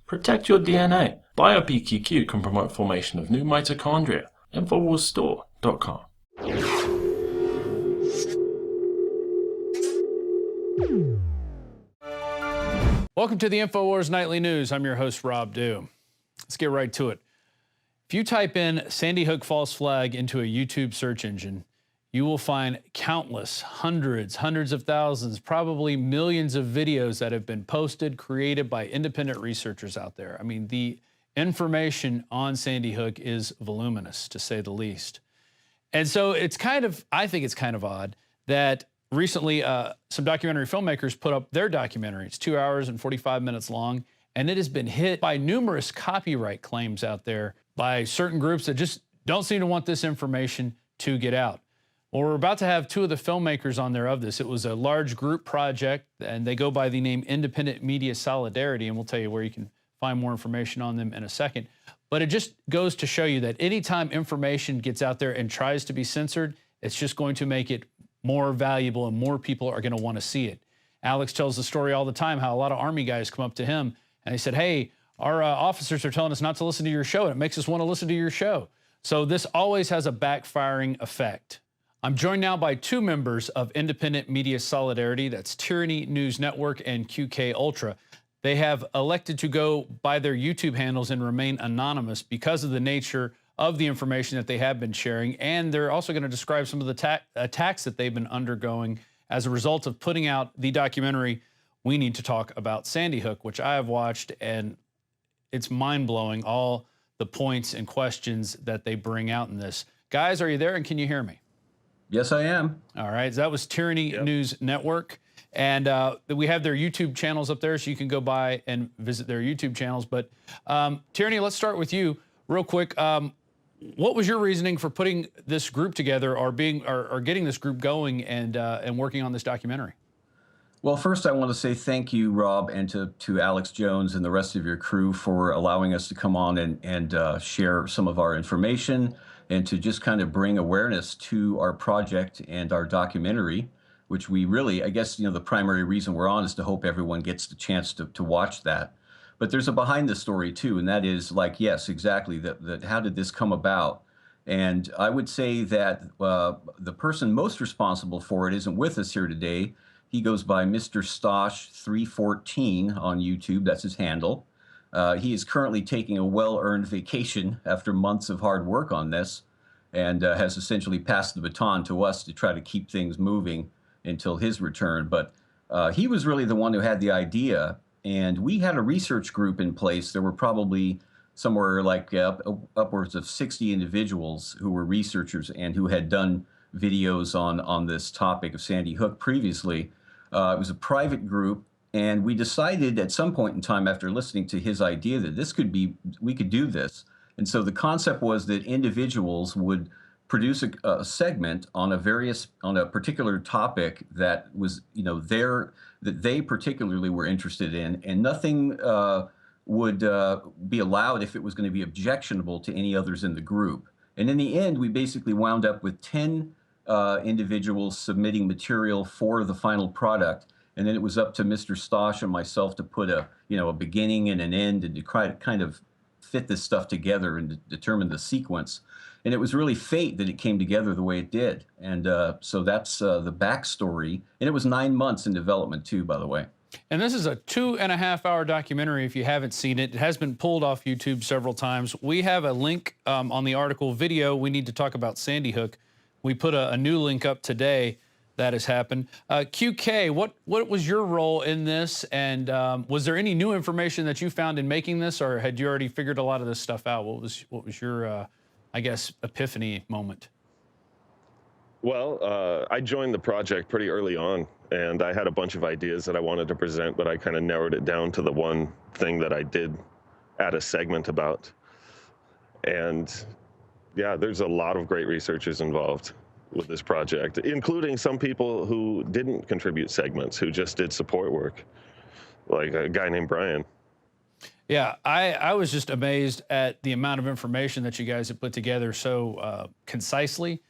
Protect your DNA. BioPQQ can promote formation of new mitochondria. Infowarsstore.com. Welcome to the Infowars Nightly News. I'm your host, Rob Dew. Let's get right to it. If you type in Sandy Hook false flag into a YouTube search engine, you will find countless, hundreds of thousands, probably millions of videos that have been posted, created by independent researchers out there. I mean, the information on Sandy Hook is voluminous, to say the least. And so I think it's kind of odd that recently some documentary filmmakers put up their documentary. It's 2 hours and 45 minutes long, and it has been hit by numerous copyright claims out there by certain groups that just don't seem to want this information to get out. Well, we're about to have two of the filmmakers on there of this. It was a large group project, and they go by the name Independent Media Solidarity, and we'll tell you where you can find more information on them in a second. But it just goes to show you that anytime information gets out there and tries to be censored, it's just going to make it more valuable and more people are going to want to see it. Alex tells the story all the time how a lot of Army guys come up to him and they said, hey, our officers are telling us not to listen to your show, and it makes us want to listen to your show. So this always has a backfiring effect. I'm joined now by two members of Independent Media Solidarity. That's Tyranny News Network and QK Ultra. They have elected to go by their YouTube handles and remain anonymous because of the nature of the information that they have been sharing. And they're also going to describe some of the attacks that they've been undergoing as a result of putting out the documentary, We Need to Talk About Sandy Hook, which I have watched, and it's mind-blowing, all the points and questions that they bring out in this. Guys, are you there, and can you hear me? Yes, I am. All right. So that was Tyranny News Network. And we have their YouTube channels up there, so you can go by and visit their YouTube channels. But Tyranny, let's start with you real quick. What was your reasoning for putting this group together or getting this group going and working on this documentary? Well, first, I want to say thank you, Rob, and to Alex Jones and the rest of your crew for allowing us to come on and share some of our information and to just kind of bring awareness to our project and our documentary, which we really, I guess, the primary reason we're on is to hope everyone gets the chance to watch that. But there's a behind the story too, and that is like, yes, exactly, that how did this come about? And I would say that the person most responsible for it isn't with us here today. He goes by Mr. Stosh 314 on YouTube. That's his handle. He is currently taking a well-earned vacation after months of hard work on this, and has essentially passed the baton to us to try to keep things moving until his return. But he was really the one who had the idea, and we had a research group in place. There were probably somewhere like upwards of 60 individuals who were researchers and who had done videos on this topic of Sandy Hook previously. It was a private group, and we decided at some point in time after listening to his idea that we could do this. And so the concept was that individuals would produce a segment on a particular topic that was, that they particularly were interested in, and nothing would be allowed if it was going to be objectionable to any others in the group. And in the end, we basically wound up with 10 individuals submitting material for the final product. And then it was up to Mr. Stosh and myself to put a beginning and an end and to kind of fit this stuff together and to determine the sequence. And it was really fate that it came together the way it did. And so that's the backstory. And it was 9 months in development too, by the way. And this is a 2.5-hour documentary. If you haven't seen it, it has been pulled off YouTube several times. We have a link on the article video. We need to talk about Sandy Hook. We put a new link up today that has happened. QK, what was your role in this? And was there any new information that you found in making this, or had you already figured a lot of this stuff out? What was your, I guess, epiphany moment? Well, I joined the project pretty early on, and I had a bunch of ideas that I wanted to present, but I kind of narrowed it down to the one thing that I did add a segment about. And yeah, there's a lot of great researchers involved with this project, including some people who didn't contribute segments, who just did support work, like a guy named Brian. Yeah, I was just amazed at the amount of information that you guys have put together so concisely.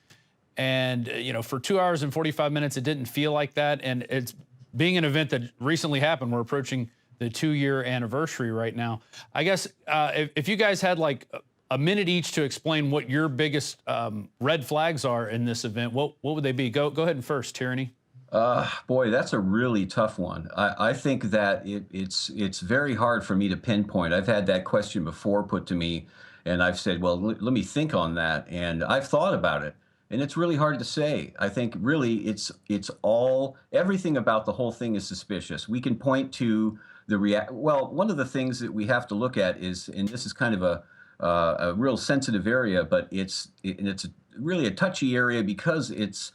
And, for 2 hours and 45 minutes, it didn't feel like that. And it's being an event that recently happened. We're approaching the 2-year anniversary right now. I guess if you guys had like a minute each to explain what your biggest red flags are in this event, what would they be? Go ahead and first, Tyranny. Boy, that's a really tough one. I think that it's very hard for me to pinpoint. I've had that question before put to me, and I've said, well, let me think on that. And I've thought about it, and it's really hard to say. I think really it's all, everything about the whole thing is suspicious. We can point to well, one of the things that we have to look at is, and this is kind of a real sensitive area, but it's really a touchy area because it's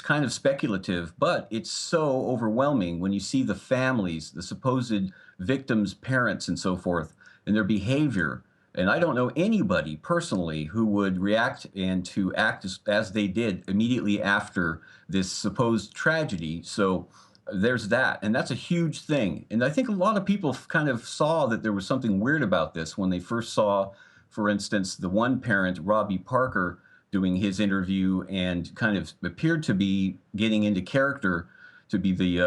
kind of speculative, but it's so overwhelming when you see the families, the supposed victims' parents and so forth, and their behavior. And I don't know anybody personally who would react and to act as they did immediately after this supposed tragedy. So there's that, and that's a huge thing. And I think a lot of people kind of saw that there was something weird about this when they first saw, for instance, the one parent, Robbie Parker, doing his interview and kind of appeared to be getting into character to be the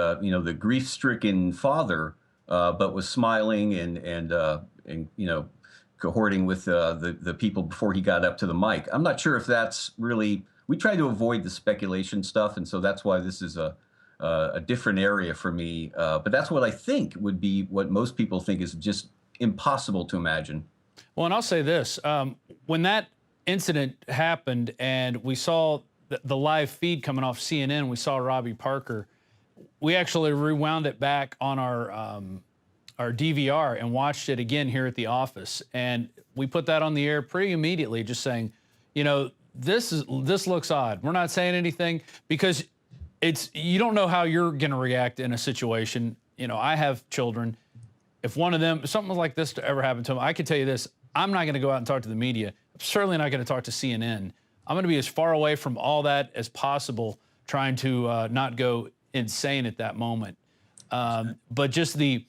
the grief-stricken father, but was smiling and cohorting with the people before he got up to the mic. I'm not sure if that's really. We try to avoid the speculation stuff, and so that's why this is a different area for me. But that's what I think would be what most people think is just impossible to imagine. Well, and I'll say this: when that incident happened and we saw the live feed coming off CNN, we saw Robbie Parker. We actually rewound it back on our DVR and watched it again here at the office. And we put that on the air pretty immediately, just saying, this looks odd. We're not saying anything because you don't know how you're going to react in a situation. I have children. If one of them, something like this ever happened to them, I can tell you this: I'm not going to go out and talk to the media. I'm certainly not going to talk to CNN. I'm going to be as far away from all that as possible, trying to not go insane at that moment. But just the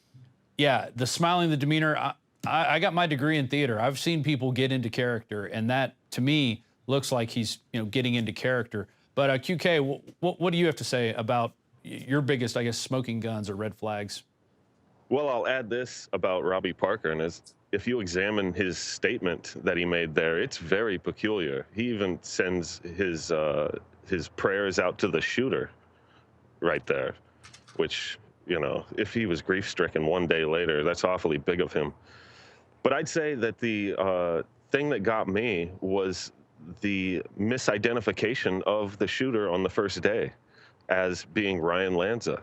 smiling, the demeanor. I got my degree in theater. I've seen people get into character, and that to me looks like he's getting into character. But QK, what do you have to say about your biggest, I guess, smoking guns or red flags? Well, I'll add this about Robbie Parker, and if you examine his statement that he made there, it's very peculiar. He even sends his prayers out to the shooter right there, which, if he was grief-stricken one day later, that's awfully big of him. But I'd say that the thing that got me was the misidentification of the shooter on the first day as being Ryan Lanza.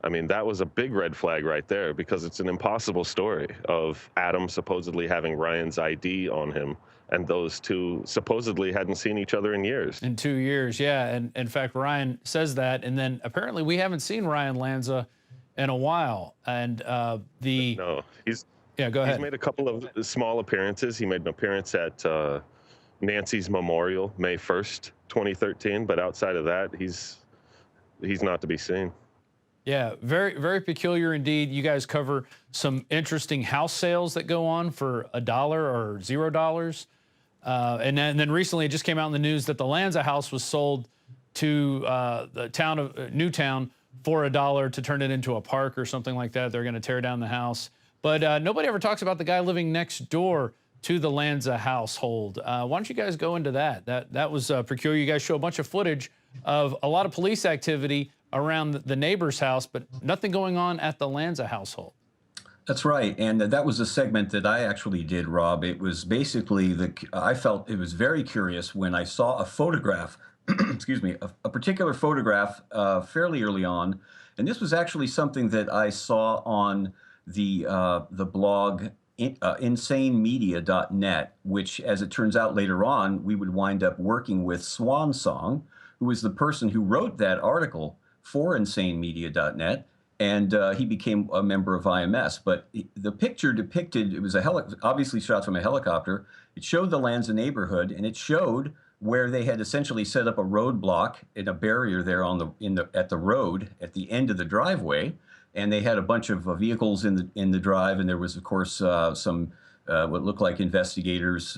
I mean, that was a big red flag right there because it's an impossible story of Adam supposedly having Ryan's ID on him, and those two supposedly hadn't seen each other in years. In 2 years, yeah. And in fact, Ryan says that, and then apparently we haven't seen Ryan Lanza in a while. And No, go ahead. He's made a couple of small appearances. He made an appearance at Nancy's memorial, May 1st, 2013. But outside of that, he's not to be seen. Yeah, very, very peculiar indeed. You guys cover some interesting house sales that go on for $1 or $0. And then recently it just came out in the news that the Lanza house was sold to the town of Newtown for $1 to turn it into a park or something like that. They're going to tear down the house. But nobody ever talks about the guy living next door to the Lanza household. Why don't you guys go into that? That was peculiar. You guys show a bunch of footage of a lot of police activity around the neighbor's house, but nothing going on at the Lanza household. That's right, and that was a segment that I actually did, Rob. It was basically I felt it was very curious when I saw a photograph, excuse me, a particular photograph fairly early on, and this was actually something that I saw on the blog insanemedia.net, which, as it turns out later on, we would wind up working with Swan Song, who was the person who wrote that article for insanemedia.net, and he became a member of IMS. But the picture depicted, it was obviously shot from a helicopter. It showed the Lanza neighborhood, and it showed where they had essentially set up a roadblock and a barrier there at the road at the end of the driveway, and they had a bunch of vehicles in the drive, and there was, of course, some what looked like investigators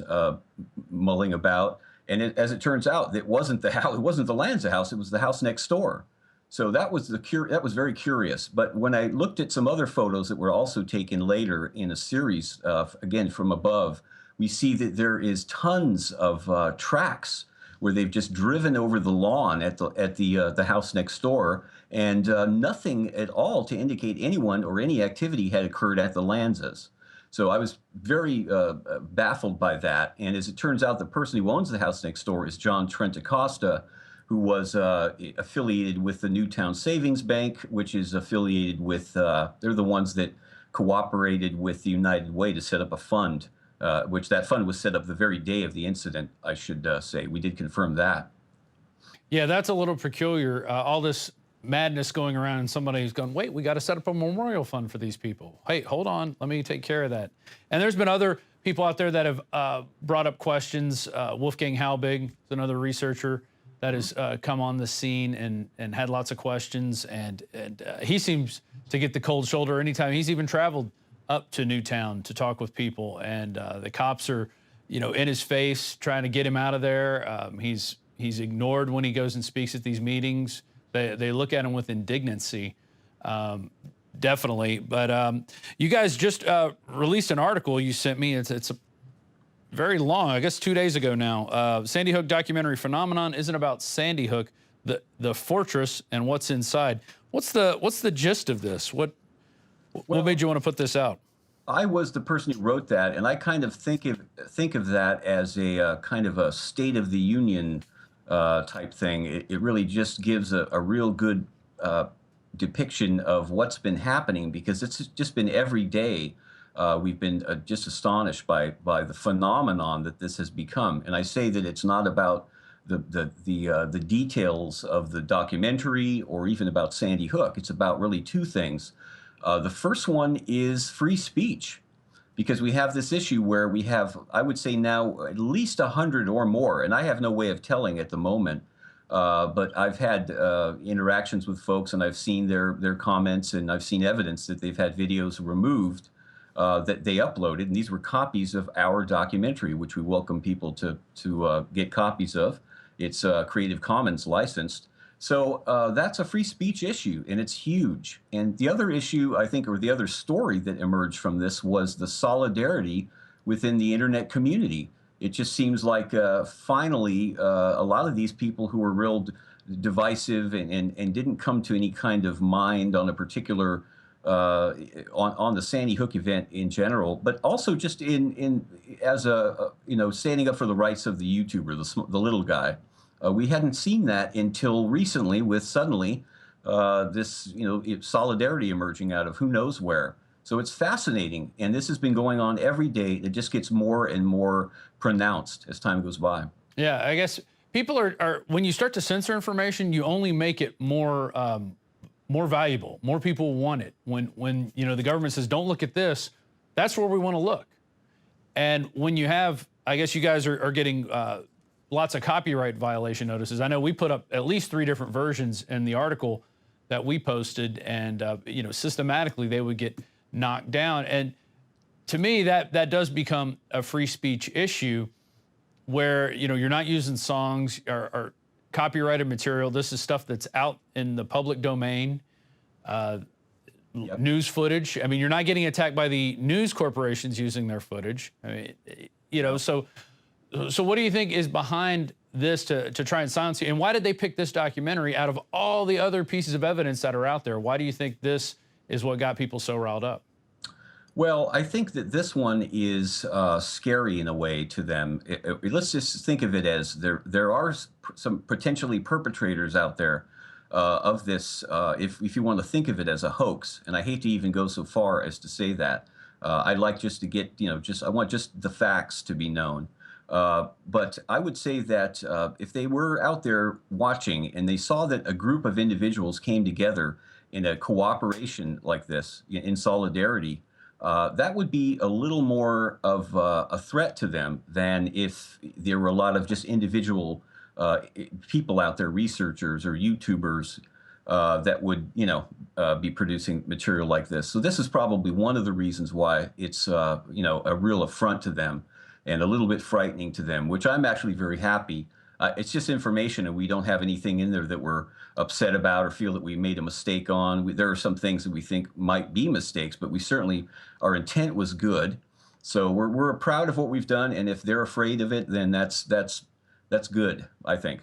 mulling about. And as it turns out, it wasn't the Lanza house; it was the house next door. So that was that was very curious. But when I looked at some other photos that were also taken later in a series, again from above, we see that there is tons of tracks where they've just driven over the lawn at the house next door, and nothing at all to indicate anyone or any activity had occurred at the Lanzas. So I was very baffled by that. And as it turns out, the person who owns the house next door is John Trent Acosta, who was affiliated with the Newtown Savings Bank, which is affiliated with, they're the ones that cooperated with the United Way to set up a fund, which that fund was set up the very day of the incident, I should say. We did confirm that. Yeah, that's a little peculiar. All this madness going around and somebody's going, wait, we got to set up a memorial fund for these people. Hey, hold on, let me take care of that. And there's been other people out there that have brought up questions. Wolfgang Halbig is another researcher that has come on the scene and had lots of questions. And he seems to get the cold shoulder anytime. He's even traveled up to Newtown to talk with people. And the cops are, in his face trying to get him out of there. He's ignored when he goes and speaks at these meetings. They look at him with indignancy, definitely. But you guys just released an article you sent me. It's very long, I guess 2 days ago now. Sandy Hook documentary phenomenon isn't about Sandy Hook, the fortress and what's inside. What's the gist of this? What made you want to put this out? I was the person who wrote that, and I kind of think of that as a kind of a State of the Union type thing. It really just gives a real good depiction of what's been happening, because it's just been every day. We've been just astonished by the phenomenon that this has become. And I say that it's not about the details of the documentary or even about Sandy Hook. It's about really two things. The first one is free speech, because we have this issue where we have, I would say now, at least 100 or more, and I have no way of telling at the moment, but I've had interactions with folks, and I've seen their comments, and I've seen evidence that they've had videos removed that they uploaded, and these were copies of our documentary, which we welcome people to get copies of. It's Creative Commons licensed. So that's a free speech issue, and it's huge. And the other issue, I think, or the other story that emerged from this was the solidarity within the internet community. It just seems like finally a lot of these people who were real divisive and didn't come to any kind of mind on a particular on the Sandy Hook event in general, but also just in as a standing up for the rights of the YouTuber, the little guy. We hadn't seen that until recently, with suddenly this solidarity emerging out of who knows where. So it's fascinating, and this has been going on every day. It just gets more and more pronounced as time goes by. Yeah, I guess people are when you start to censor information, you only make it more valuable. More people want it. When the government says, don't look at this, that's where we want to look. And when you have, I guess you guys are getting lots of copyright violation notices. I know we put up at least 3 different versions in the article that we posted, and systematically they would get knocked down. And to me, that does become a free speech issue, where you're not using songs or copyrighted material. This is stuff that's out in the public domain. News footage. I mean, you're not getting attacked by the news corporations using their footage. I mean, so what do you think is behind this to try and silence you? And why did they pick this documentary out of all the other pieces of evidence that are out there? Why do you think this is what got people so riled up? Well, I think that this one is scary in a way to them. Let's just think of it as there are some potentially perpetrators out there of this, if you want to think of it as a hoax. And I hate to even go so far as to say that. I'd like just to get, I want just the facts to be known. But I would say that if they were out there watching and they saw that a group of individuals came together in a cooperation like this, in solidarity, that would be a little more of a threat to them than if there were a lot of just individual people out there, researchers or YouTubers, that would, be producing material like this. So this is probably one of the reasons why it's, a real affront to them and a little bit frightening to them, which I'm actually very happy It's just information, and we don't have anything in there that we're upset about or feel that we made a mistake on. There are some things that we think might be mistakes, but we certainly, our intent was good. So we're proud of what we've done, and if they're afraid of it, then that's good, I think.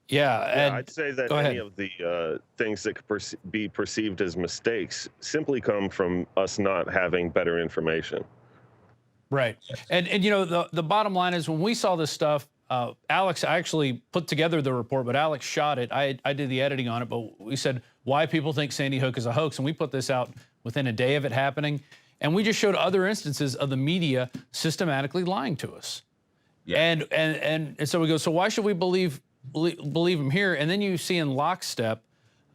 Yeah, and I'd say that go any ahead. of the things that could be perceived as mistakes simply come from us not having better information. Right. And you know, the bottom line is when we saw this stuff, Alex actually put together the report, but Alex shot it. I did the editing on it, but we said why people think Sandy Hook is a hoax, and we put this out within a day of it happening, and we just showed other instances of the media systematically lying to us. Yeah. And so we go, so why should we believe him here? And then you see in lockstep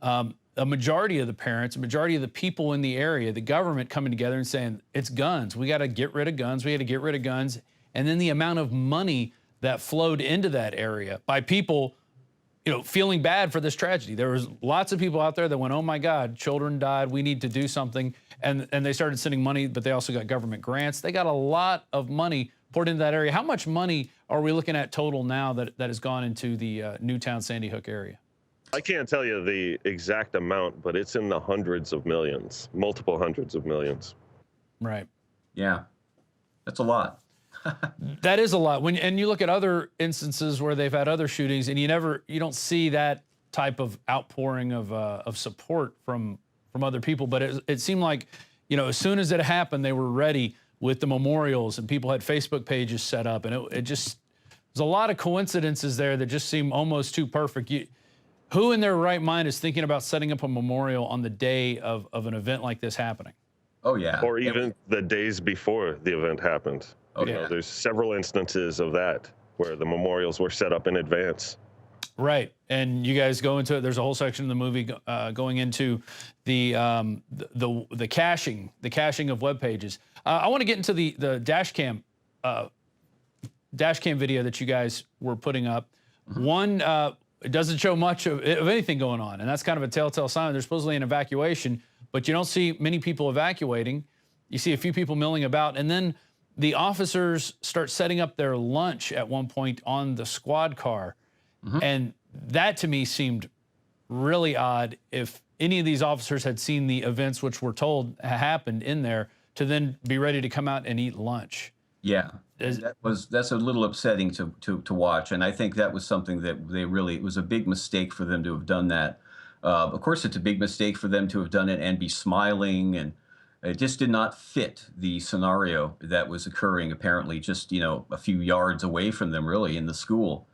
a majority of the parents, a majority of the people in the area, the government coming together and saying, it's guns. We got to get rid of guns. We got to get rid of guns. And then the amount of money that flowed into that area by people, you know, feeling bad for this tragedy. There was lots of people out there that went, oh my God, children died. We need to do something. And they started sending money, but they also got government grants. They got a lot of money poured into that area. How much money are we looking at total now that has gone into the Newtown Sandy Hook area? I can't tell you the exact amount, but it's in the hundreds of millions, multiple hundreds of millions. Right. Yeah, that's a lot. That is a lot. And you look at other instances where they've had other shootings, and you don't see that type of outpouring of support from other people. But it seemed like, you know, as soon as it happened, they were ready with the memorials, and people had Facebook pages set up, and it just, there's a lot of coincidences there that just seem almost too perfect. Who in their right mind is thinking about setting up a memorial on the day of an event like this happening? Oh yeah. Or even the days before the event happened. Oh, You yeah. know, there's several instances of that where the memorials were set up in advance. Right, and you guys go into it. There's a whole section of the movie going into the caching of web pages. I want to get into the dash cam video that you guys were putting up. Mm-hmm. One, it doesn't show much of anything going on, and that's kind of a telltale sign. There's supposedly an evacuation, but you don't see many people evacuating. You see a few people milling about, and then the officers start setting up their lunch at one point on the squad car. Mm-hmm. And that to me seemed really odd. If any of these officers had seen the events which were told happened in there, to then be ready to come out and eat lunch. Yeah, that's a little upsetting to watch, and I think that was something that it was a big mistake for them to have done that. Of course, it's a big mistake for them to have done it and be smiling, and it just did not fit the scenario that was occurring. Apparently, just a few yards away from them, really, in the school.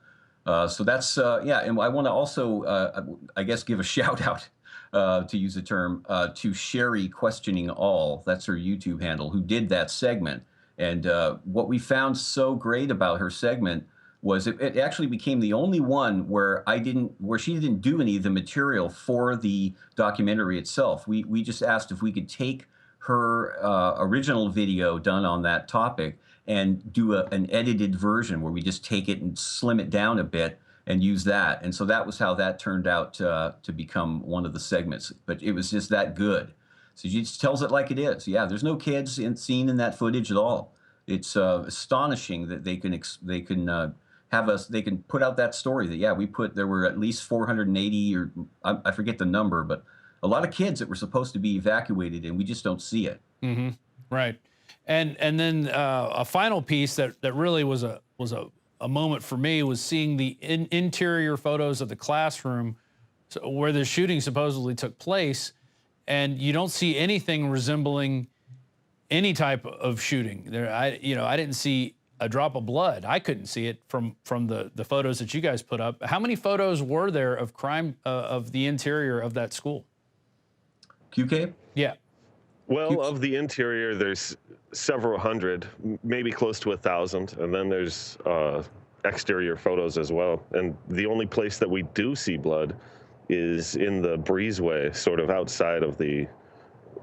So that's yeah, and I want to also I guess give a shout out. To use the term, to Sherry Questioning All, that's her YouTube handle, who did that segment. And what we found so great about her segment was it actually became the only one where she didn't do any of the material for the documentary itself. We just asked if we could take her original video done on that topic and do an edited version where we just take it and slim it down a bit and use that. And so that was how that turned out to become one of the segments. But it was just that good. So she just tells it like it is. Yeah, there's no kids seen in that footage at all. It's astonishing that they can put out that story that, yeah, there were at least 480, or I forget the number, but a lot of kids that were supposed to be evacuated, and we just don't see it. Mm-hmm. Right. And then a final piece that really was a moment for me was seeing the interior photos of the classroom where the shooting supposedly took place, and you don't see anything resembling any type of shooting there. I didn't see a drop of blood. I couldn't see it from the photos that you guys put up. How many photos were there of crime of the interior of that school? QK? Yeah. Well, of the interior, there's several hundred, maybe close to 1,000, and then there's exterior photos as well. And the only place that we do see blood is in the breezeway, sort of outside of the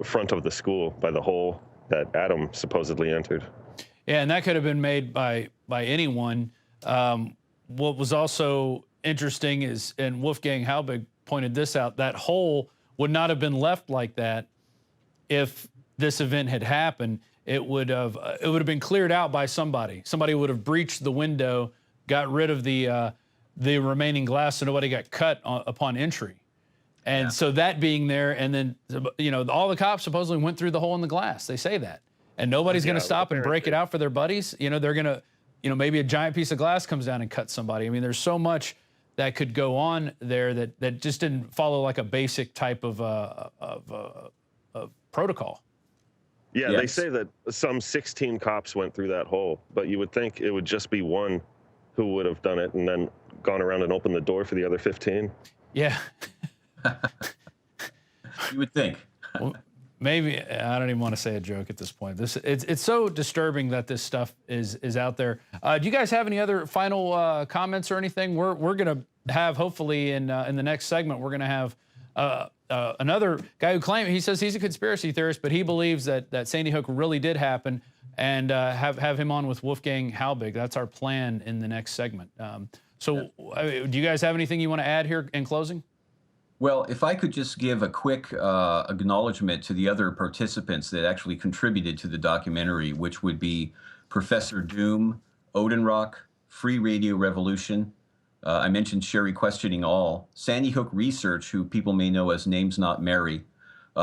front of the school, by the hole that Adam supposedly entered. Yeah, and that could have been made by anyone. What was also interesting is, and Wolfgang Halbig pointed this out, that hole would not have been left like that if this event had happened. It would have been cleared out by somebody. Somebody would have breached the window, got rid of the remaining glass so nobody got cut upon entry. And so that being there, and then, all the cops supposedly went through the hole in the glass. They say that. And nobody's going to stop and break it out for their buddies. They're going to, maybe a giant piece of glass comes down and cuts somebody. I mean, there's so much that could go on there that just didn't follow like a basic type of protocol. Yeah, yes. They say that some 16 cops went through that hole, but you would think it would just be one who would have done it and then gone around and opened the door for the other 15. Yeah. You would think. Well, maybe I don't even want to say a joke at this point. It's so disturbing that this stuff is out there. Do you guys have any other final comments or anything? We're gonna have, hopefully in the next segment, we're gonna have another guy who he says he's a conspiracy theorist, but he believes that Sandy Hook really did happen, and have him on with Wolfgang Halbig. That's our plan in the next segment. Do you guys have anything you want to add here in closing? Well, if I could just give a quick acknowledgement to the other participants that actually contributed to the documentary, which would be Professor Doom, Odinrock, Free Radio Revolution. I mentioned Sherry Questioning All, Sandy Hook Research, who people may know as Names Not Mary,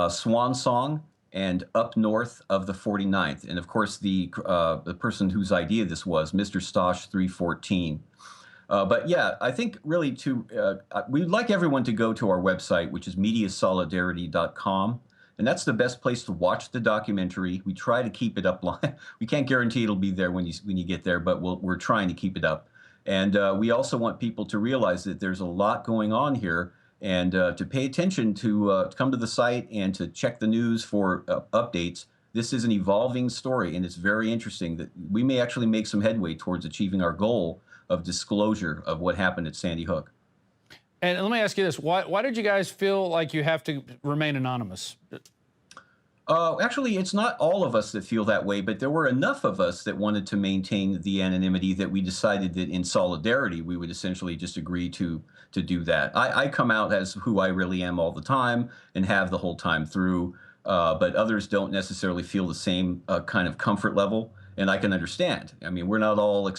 Swan Song, and Up North of the 49th. And of course, the person whose idea this was, Mr. Stosh 314. But yeah, I think really we'd like everyone to go to our website, which is mediasolidarity.com. And that's the best place to watch the documentary. We try to keep it up. We can't guarantee it'll be there when you get there, but we're trying to keep it up. And we also want people to realize that there's a lot going on here, and to pay attention, to come to the site and to check the news for updates. This is an evolving story, and it's very interesting that we may actually make some headway towards achieving our goal of disclosure of what happened at Sandy Hook. And let me ask you this. Why did you guys feel like you have to remain anonymous? Actually, it's not all of us that feel that way, but there were enough of us that wanted to maintain the anonymity that we decided that in solidarity, we would essentially just agree to do that. I come out as who I really am all the time and have the whole time through, but others don't necessarily feel the same kind of comfort level, and I can understand. I mean, we're not all,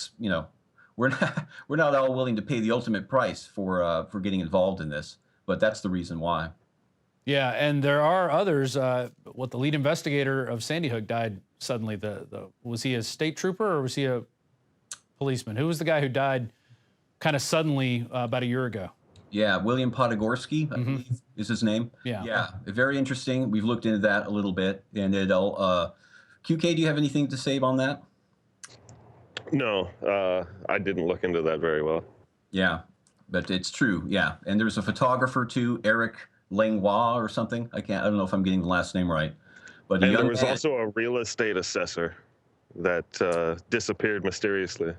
we're not all willing to pay the ultimate price for getting involved in this, but that's the reason why. Yeah, and there are others. The lead investigator of Sandy Hook died suddenly. Was he a state trooper or was he a policeman? Who was the guy who died kind of suddenly about a year ago? Yeah, William Podgorski, I believe is his name. Yeah, very interesting. We've looked into that a little bit, and QK, do you have anything to say on that? No, I didn't look into that very well. Yeah, but it's true. Yeah, and there's a photographer too, Eric Langlois or something. I don't know if I'm getting the last name right. But there was also a real estate assessor that disappeared mysteriously.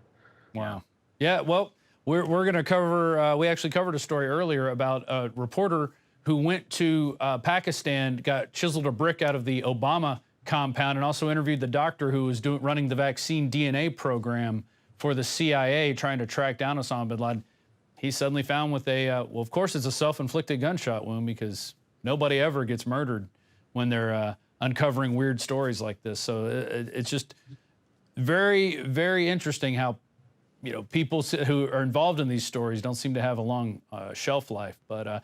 Wow. Yeah. Well, we're going to cover. We actually covered a story earlier about a reporter who went to Pakistan, got chiseled a brick out of the Obama compound, and also interviewed the doctor who was running the vaccine DNA program for the CIA, trying to track down Osama bin Laden. He's suddenly found with well, of course, it's a self-inflicted gunshot wound, because nobody ever gets murdered when they're uncovering weird stories like this. So it's just very, very interesting how, people who are involved in these stories don't seem to have a long shelf life. But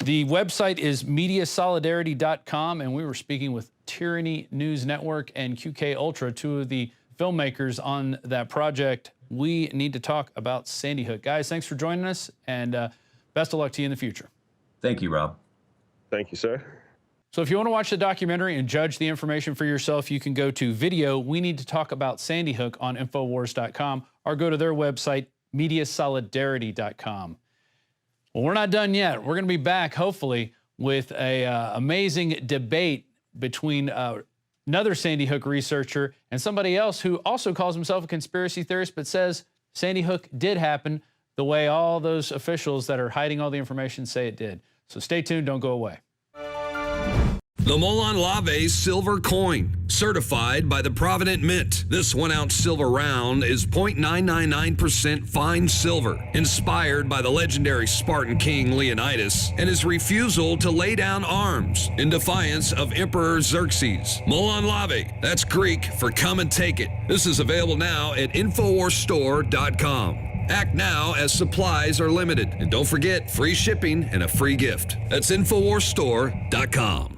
the website is mediasolidarity.com, and we were speaking with Tyranny News Network and QK Ultra, two of the filmmakers on that project. We need to talk about Sandy Hook. Guys, thanks for joining us, and best of luck to you in the future. Thank you, Rob. Thank you, sir. So if you want to watch the documentary and judge the information for yourself, you can go to video We Need to Talk About Sandy Hook on Infowars.com, or go to their website, mediasolidarity.com. Well, we're not done yet. We're going to be back, hopefully, with a amazing debate between another Sandy Hook researcher and somebody else who also calls himself a conspiracy theorist, but says Sandy Hook did happen the way all those officials that are hiding all the information say it did. So stay tuned. Don't go away. The Molon Lave silver coin, certified by the Provident Mint. This 1-ounce silver round is 0.999% fine silver, inspired by the legendary Spartan king Leonidas and his refusal to lay down arms in defiance of Emperor Xerxes. Molon Lave, that's Greek for come and take it. This is available now at InfoWarsStore.com. Act now as supplies are limited. And don't forget, free shipping and a free gift. That's InfoWarsStore.com.